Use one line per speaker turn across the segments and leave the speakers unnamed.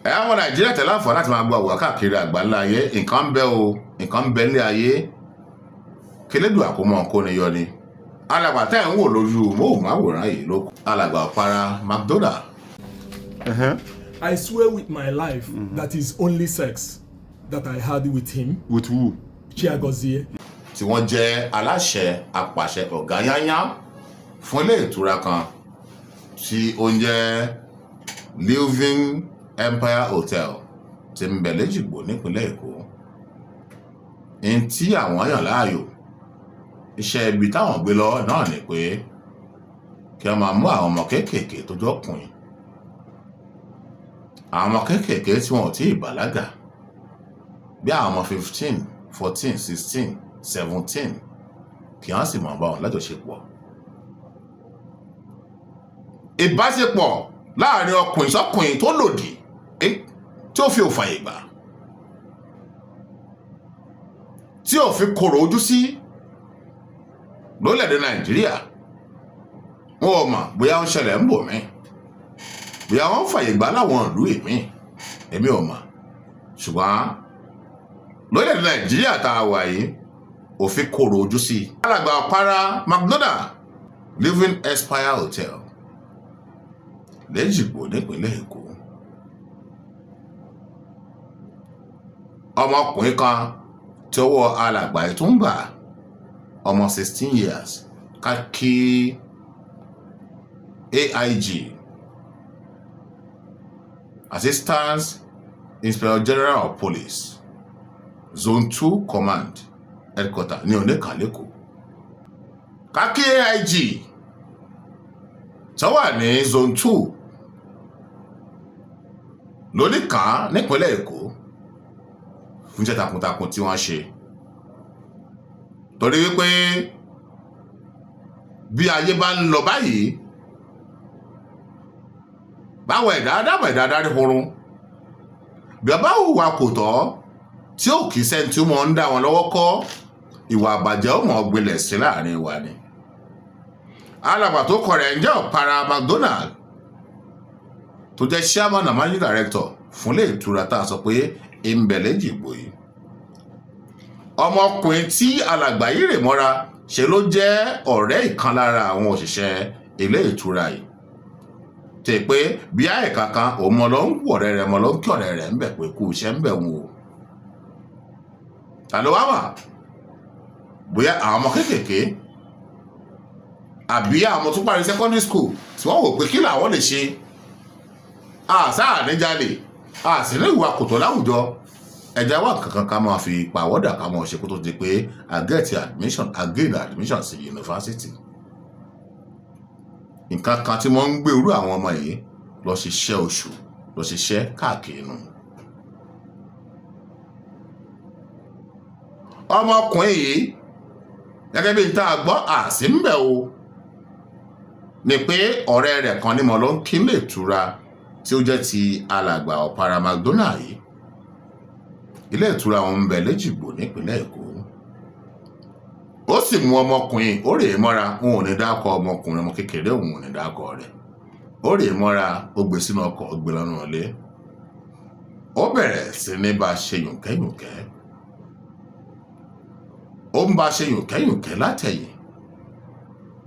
Àwọn Nàìjíríà tẹ̀lé àǹfààní láti máa gbọ́ àwòrán káàkiri àgbáńlá ayé. Nǹkan ń bẹ o, nǹkan ń bẹ nílé ayé. Kélédùà kó mọ kó ni yọ ni. Alàgbà tẹ́ ń wò lójú móhùnmáwòrán yìí ló alàgbà ọ̀pára McDonald.
I swear with my life that is only sex that I had with him.
With who?
Chiagozie.
Tí wọ́n jẹ́ aláṣẹ apàṣẹ ọ̀gá yányá fún ilé ìtura kan tí ó ń jẹ́ Living Empire Hotel tí ń bẹ l'Éjìgbò nípínlẹ̀ Èkó. Ní tí àwọn yàn láàyò iṣẹ́ ibi táwọn gbé lọ náà ni pé kí wọ́n máa mú àwọn ọmọ kéékèèké tó jọ́kùnrin, àwọn ọmọ kéékèèké tí wọn ò tí ì bàlágà bí àwọn ọmọ 15, 14, 16, 17 kí wọ́n sì máa bá wọn lájọṣepọ̀. Ìbáṣepọ̀ láàrin ọkùnrin sọ́kùnrin tó lòdì tí ó fi òfàyè gbà, tí ò fi kòrò ojú sí lórílẹ̀-èdè Nàìjíríà. Wọn ò mọ̀ bóyá ó ń ṣẹlẹ̀ ń bò mí, bóyá wọ́n ń fàyè gbà láwọn ìlú èmi ò mọ̀, ṣùgbọ́n lórílẹ̀-èdè Nàìjíríà tá a wà yìí òfin kòrò ojú sí. Alàgbà ọ̀pára McDonald Living Empire Hotel l'Éjìgbò nípínlẹ̀ Èkó. Ọmọkùnrin kan tí ọwọ́ alàgbà Etun bà, ọmọ 16 years, káàkì AIG Assistant Inspector General of Police Zone 2 Command Headquarter ní Oníkàlẹ́kọ̀ọ́. Káàkì AIG tó wà ní Zone 2 lóníkàn nípínlẹ̀ Èkó fún iṣẹ́ takuntakun tí wọ́n ṣe. Torí wípé bí ayé bá ń lọ báyìí, báwo ẹ̀dá dárí horun, bí ọba hùwà kò tọ́ tí ó kìí sẹ́ni tí ó mọ̀ ń dá wọn lọ́wọ́ kọ́, ìwà àbàjẹ́ ó mọ̀ gbilẹ̀ sí láàrin wa ni. Alàgbà tó kọ rẹ̀ ń jẹ́ ọ̀pára McDonald tó jẹ́ chairman and managing director fún ilé ìtura tá a sọ pé ń bẹ l'Éjìgbò yìí. Ọmọkùnrin tí alàgbà yìí rè mọ́ra ṣe ló jẹ́ ọ̀rẹ́ ìkan lára àwọn òṣìṣẹ́ ilé ìtura yìí. Tẹ̀ pé bí àìka kan òun mọ̀ ló ń wọ̀ ọ̀rẹ́ rẹ̀ mọ̀ ló ń kí ọ̀rẹ́ rẹ̀ ń bẹ̀ pé kú iṣẹ́ ń bẹ̀ wọn o. Ta ló wá mà? Bóyá àwọn ọmọ kéékèèké àbí àwọn tó parí secondary school tí wọ́n wò pé kí làwọn lè ṣe. Sáà ní jalè, sì ní ìwà kòtò láwùjọ. Ẹja wà kankan ká máa fi pàwọ́dà ká máa ṣe kó tó di pé again admission sí yunifásitì. Nǹkan kan tí wọ́n ń gbé irú àwọn ọmọ yìí lọ ṣiṣẹ́ oṣù, lọ ṣiṣẹ́ káàkiri nù. Ọmọkùnrin yìí gẹ́gẹ́ bí n tá a gbọ́ àsì ń bẹ̀ o ni pé ọ̀rẹ́ rẹ̀ kan ní mo ló ń kí lè tura tí ó jẹ́ ti alàgbà ọ̀pára McDonald yìí. Ilé ìtura wọn ń bẹ l'Éjìgbò nípínlẹ̀ Èkó. Ó sì mú ọmọkùnrin, ó rè é mọ́ra, òun ò ní dákọ̀ ọmọkùnrin, ọmọ kékeré òun ò ní dákọ̀ rẹ̀. Ó rè é mọ́ra, ó gbé sínú ọkọ̀, ó gbé lọ́nà ilé. Ó bẹ̀rẹ̀ sí ní bá ṣe yùnkẹ́yùnkẹ́. Ó ń bá ṣe yùnkẹ́yùnkẹ́ látẹ̀yìn.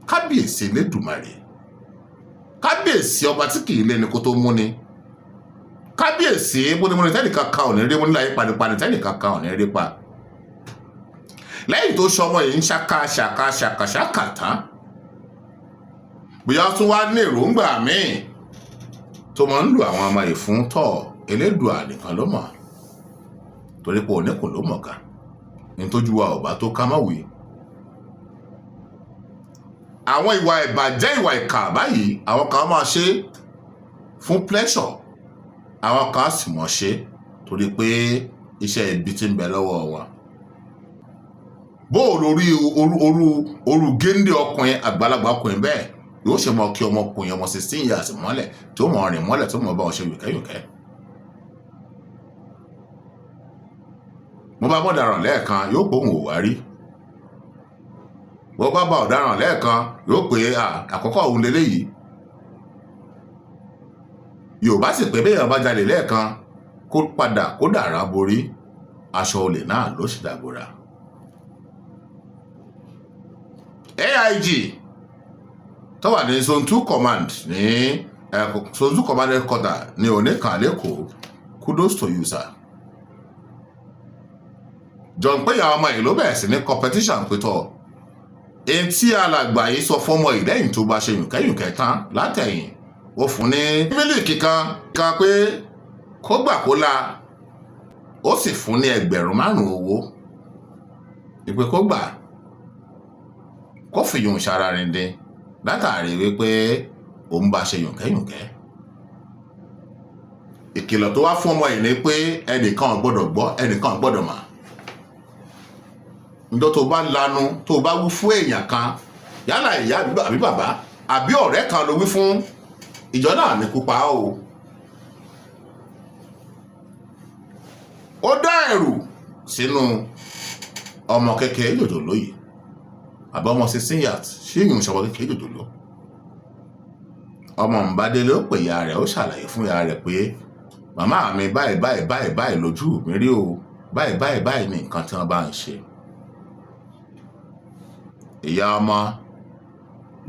Kábíyèsí Elédùmarè, kábíyèsí ọba tí kìí lé ní kó tó mú ni, kábíyèsí múnimúni tẹ́nìkan kan ò ní rí mú níláyé panipani tẹ́nìkan kan ò ní rí pa. Lẹ́yìn tó ṣọmọ yìí ń ṣàkà tán, bóyá tún wá ní èròǹgbà míì tó máa ń lu àwọn ọmọ yìí fún tọ̀ Elédùà nìkan ló mọ̀, torí pé oníkùn ló mọ̀ ká ní tójú wa ọba tó ká má wí. Àwọn ìwà ìbàjẹ́, ìwà ìkà báyìí àwọn kan máa ṣe fún pleasure, àwọn kan sì mọ̀ ṣe torí pé iṣẹ́ ibi tí ń bẹ lọ́wọ́ wọn. Bó lórí orú géńdé ọkùnrin, àgbàlagbà ọkùnrin bẹ́ẹ̀ yóò ṣe mọ kí ọmọkùnrin ọmọ 16 years mọ́lẹ̀ tí ó mọ̀ rìn mọ́lẹ̀ tó mọ̀ bá wọn ṣe yùkẹ́yùkẹ́. Mo bá bọ́dàràn lẹ́ẹ̀kan yóò pòun ò wá rí. Bó bá bá ọ̀daràn lẹ́ẹ̀kan yóò pé àkọ́kọ́ òun leléyìí. Yorùbá sì pé béèyàn bá jalè lẹ́ẹ̀kan kó padà kó dàrá borí aṣọ olè náà ló sì dàgbòrà. AIG tó wà ní zone 2 command ní zone 2 command headquarter ní oníkan lẹ́kọ̀ọ́, kudos to you sir. John pé àwọn ọmọ yìí ló bẹ̀rẹ̀ sí ní competition pétọ́ èyí tí alàgbà yìí sọ fọ́mọ yìí lẹ́yìn tó bá ṣe yùnkẹ́yùnkẹ́ tán látẹ̀yìn ó fún ní mílíkì kan pé kó gbà kó la, ó sì fún ní 5,000 owó ìpè kó gbà kó fi yùn ṣara rìndín látàrí wípé òun bá ṣe yùnkẹ́yùnkẹ́. Ìkìlọ̀ tó wá fún ọmọ yìí ni pé ẹnìkan ò gbọ́dọ̀ gbọ́, ẹnìkan ò gbọ́dọ̀ mọ̀. Ǹjọ́ tó bá lanu tó bá wí fún èèyàn kan yálà ìyá àbí bàbá àbí ọ̀rẹ́ kan ló wí fún, ìjọ náà ní kú pa o. Ó dá ẹ̀rù sínú ọmọ kékeré jòjòló yìí àbí ọmọ 16 years ṣé ìyún ṣọwọ́ kékeré jòjòló. Ọmọ Mbadélé ó pè ìyá rẹ̀, ó ṣàlàyé fún ìyá rẹ̀ pé màmá mi báyìí lójú mi rí o, báyìí ní nǹkan tí wọ́n bá ń ṣe. Ìyá ọmọ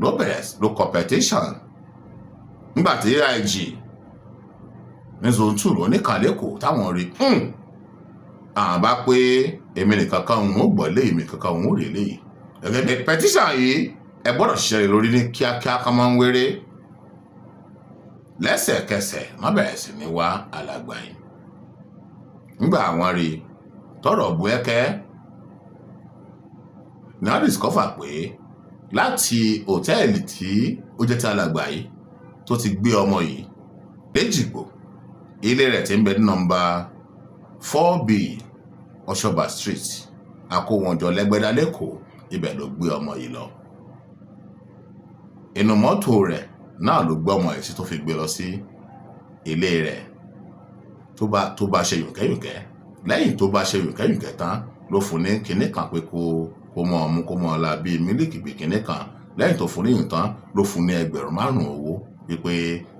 ló bẹ̀rẹ̀ ló competition nígbàtí AIG ní zone 2 ló ní kàlẹ́kọ̀ọ́ táwọn rí àwọn bá pé èmi nìkan kan òun ó gbọ́ lé èmi kankan òun ó rè léyìí. Gẹ́gẹ́ bí petition yìí ẹ gbọ́dọ̀ ṣiṣẹ́ lórí ní kíákíá kan máa ń wéré. Lẹ́sẹ̀kẹsẹ̀ wọ́n bẹ̀rẹ̀ sí ní wá alàgbà yìí. Nígbà àwọn rí tọ́rọ̀ bu ẹ̀kẹ́ ní wọ́n discover pé láti hòtẹ́ẹ̀lì tí ó jẹ́ ti alàgbà yìí tó ti gbé ọmọ yìí Èjìgbò, ilé rẹ̀ tí ń bẹ ní nọ́mbà 4B Ọ̀ṣọ́bà Street, Akówọnjọ Lẹ́gbẹ́dá lẹ́kọ̀ọ́, ibẹ̀ ló gbé ọmọ yìí lọ. Inú mọ́tò rẹ̀ náà ló gbé ọmọ yìí sí tó fi gbé lọ sí ilé rẹ̀ tó bá ṣe yùnkẹ́yùnkẹ́. Lẹ́yìn tó bá ṣe yùnkẹ́yùnkẹ́ tán ló fún ní kinní kan pé kó mọ ọmú kó mọ ọlá bíi mílíkì bíi kinní kan. Lẹ́yìn tó fún níyìn tán ló fún ní 5,000 owó wípé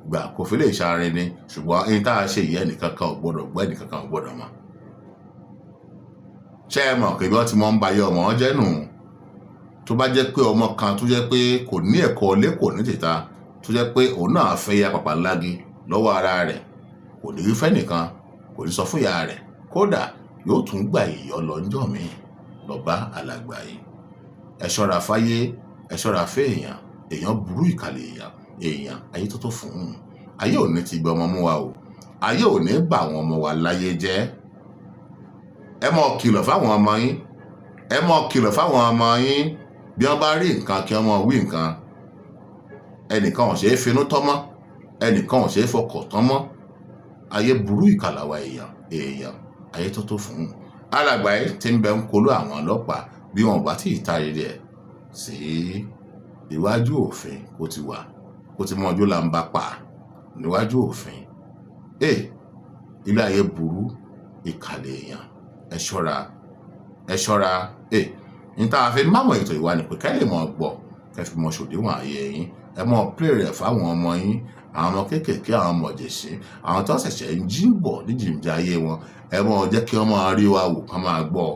gbà kò fi lè ṣàárẹ ni, ṣùgbọ́n ẹni tá a ṣe ìyẹn nìkan kan ò gbọ́dọ̀ gbọ́, ẹnìkan kan ò gbọ́dọ̀ mọ̀. Ṣé ẹ mọ̀ pé bí wọ́n ti mọ̀ ń bayé ọmọ wọn jẹ́ nù? Tó bá jẹ́ pé ọmọ kan tó jẹ́ pé kò ní ẹ̀kọ́ lẹ́kọ̀ọ́ ní tìta, tó jẹ́ pé òun náà fẹ́ ya pàpà lági lọ́wọ́ ara rẹ̀, kò ní rí fẹ́ nìkan, kò ní sọ fún ìyá rẹ̀, kódà yóò tún gbà ìyọ́ lọ níjọ́ mi lọ bá alàgbà yìí. Ẹ ṣọ́ra fáyé, ẹ ṣọ́ra fẹ́ èèyàn burú ìkàlẹ̀ èèyàn ayé tó tó fún un. Ayé ò ní ti gbé ọmọ mú wa o, ayé ò ní bà àwọn ọmọ wa láyé jẹ́. Ẹ mọ̀ kìlọ̀ fáwọn ọmọ yín, ẹ mọ̀ kìlọ̀ fáwọn ọmọ yín bí wọ́n bá rí nǹkan kí wọ́n mọ̀ wí nǹkan. Ẹnìkan ò ṣe é finú tán mọ́, ẹnìkan ò ṣe é fọkàn tán mọ́. Ayé burú ìkàlàwà èèyàn ayé tó tó fún un. Alàgbà yìí ti ń bẹ ń kolú àwọn ọlọ́pàá bí wọn bá tí ì taari rẹ̀ sí iwájú òfin kó ti mọ ọjọ́ là ń bá pa níwájú òfin. Ilé ayé burú ìkàlẹ̀ èèyàn, ẹ ṣọ́ra. Ní tá a fi máwọn ètò ìwà ni pé kẹ́lẹ̀ mọ̀ gbọ́ kẹfì mọ̀ ṣòdiwọ̀n ayé yín, ẹ mọ̀ play rẹ̀ fáwọn ọmọ yín, àwọn ọmọ kéékèèké, àwọn ọmọ jèṣin, àwọn tó ṣẹ̀ṣẹ̀ ń jí bọ̀ níjìmjà ayé wọn, ẹ mọ̀ jẹ́ kí wọ́n máa rí wa wò kán máa gbọ́,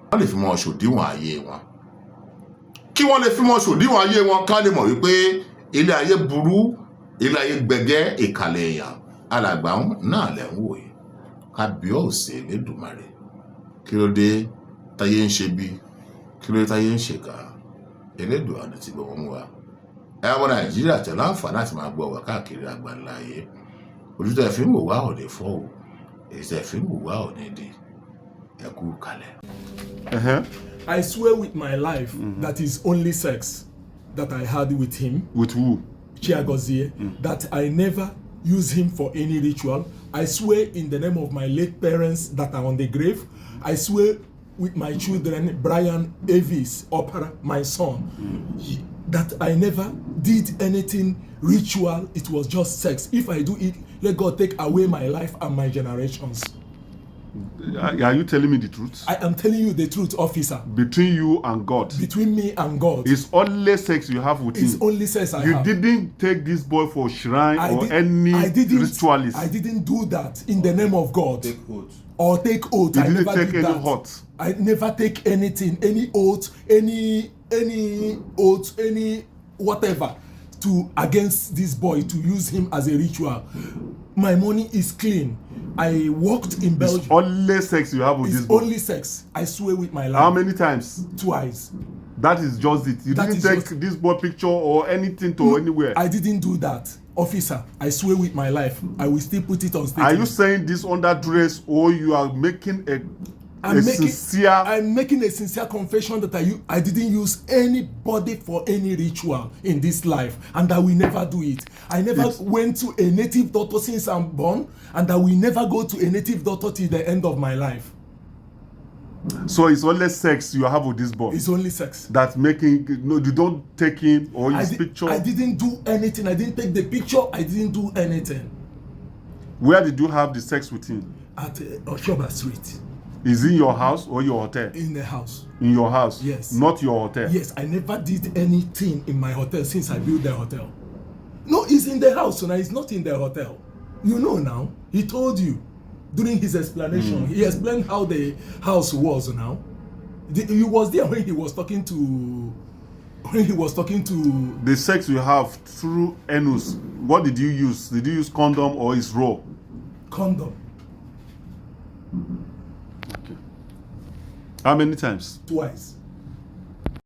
wọ́n lè fi mọ̀ ṣòdiwọ̀n ayé wọn. Kí wọ́n lè fi mọ̀ ṣòdiwọ̀n ayé wọn ká lè mọ̀ wípé ilé ayé burú, ilé ayé gbẹgẹ́ ìkàlẹ̀ èèyàn. Alàgbà náà lẹ̀ ń wò yìí, kábíyèsí Elédùmarè. Kí ló dé táyé ń ṣe bí? Kí ló dé táyé ń ṣèkà? Elédùmarè ti gbọ́ wọn mú wa. Ẹ wọ Nàìjíríà tẹ̀ láǹfààní láti máa gbọ́ wa káàkiri àgbáńlá ayé. Ojú tẹ́ fi ń wò wá ò lè fọ́ o, èyí tẹ́ fi ń wò wá ò ní di. Ẹ kú kalẹ̀.
I swear with my life that is only sex that I had with him.
With who?
Chiagozie. That I never use him for any ritual. I swear in the name of my late parents that are on the grave. I swear with my children, Brian Avis Opera, my son, that I never did anything ritual. It was just sex. If I do it, let God take away my life and my generations.
Are you telling me the truth?
I am telling you the truth, officer.
Between you and God.
Between me and God.
It's only sex you have with him.
It's only sex I have.
You didn't take this boy for shrine any ritualist.
I didn't do that in the name of God.
Take oath.
Or take oath.
You
I
didn't
never
take
did
any
that.
oath.
I never take anything, any oath, any oath, any whatever to against this boy to use him as a ritual. My money is clean. I worked in Belgium.
It's only sex you have with this boy.
It's only sex. I swear with my life.
How many times?
Twice.
That is just it. You didn't take this boy picture or anything to anywhere.
I didn't do that. Officer, I swear with my life, I will still put it on statement.
Are you saying this under duress, or you are making I'm making a sincere confession that I didn't use anybody for any ritual in this life, and that we never do it. I never went to a native doctor since I'm born, and that we never go to a native doctor till the end of my life. So it's only sex you have with this boy?
It's only sex.
That making, no, you don't take him or his picture?
I didn't do anything. I didn't take the picture. I didn't do anything.
Where did you have the sex with him?
At Oshoba Street.
Is it in your house or your hotel?
In the house.
In your house?
Yes.
Not your hotel?
Yes, I never did anything in my hotel since I built the hotel. No, it's in the house, now. It's not in the hotel. You know now. He told you during his explanation. He explained how the house was now. He was there when he was talking to. The
sex you have through anus. What did you use? Did you use condom or is raw?
Condom.
Okay. How many times?
Twice.